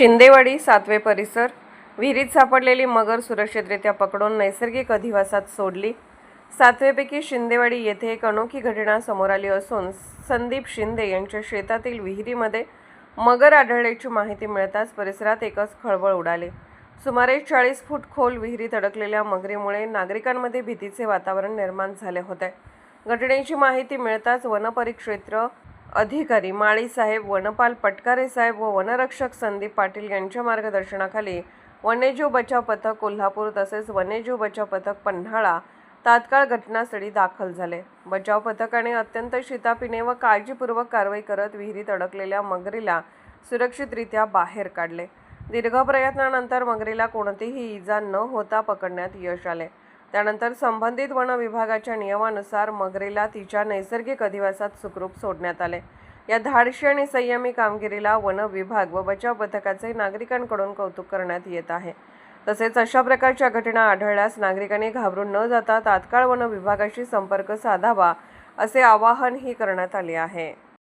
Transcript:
शिंदेवाडी सातवे परिसर विहिरीत सापडलेली मगर सुरक्षितरित्या पकडून नैसर्गिक अधिवासात सोडली। सातवेपैकी शिंदेवाडी येथे एक अनोखी घटना समोर आली असून संदीप शिंदे यांच्या शेतातील विहिरीमध्ये मगर आढळल्याची माहिती मिळताच परिसरात एकच खळबळ उडाली। सुमारे 40 फूट खोल विहिरीत अडकलेल्या मगरीमुळे नागरिकांमध्ये भीतीचे वातावरण निर्माण झाले होते। घटनेची माहिती मिळताच वनपरिक्षेत्र अधिकारी माळी साहेब, वनपाल पटकारे साहेब व वनरक्षक संदीप पाटील यांच्या मार्गदर्शनाखाली वन्यजीव बचाव पथक कोल्हापूर तसेच वन्यजीव बचाव पथक पन्हाळा तात्काळ घटनास्थळी दाखल झाले। बचाव पथकाने अत्यंत शिताफीने व काळजीपूर्वक कारवाई करत विहिरीत अडकलेल्या मगरीला सुरक्षितरित्या बाहेर काढले। दीर्घ प्रयत्नानंतर मगरीला कोणतीही इजा न होता पकडण्यात यश आले। त्यानंतर संबंधित वन विभागाच्या नियमानुसार मगरीला तिच्या नैसर्गिक अधिवासात सुखरूप सोडण्यात आले। या धाडसी आणि संयमी कामगिरीला वन विभाग व बचाव पथकाचे नागरिकांकडून कौतुक करण्यात येत आहे। तसेच अशा प्रकारच्या घटना आढळल्यास नागरिकांनी घाबरून न जाता तात्काळ वन विभागाशी संपर्क साधावा असे आवाहनही करण्यात आले आहे।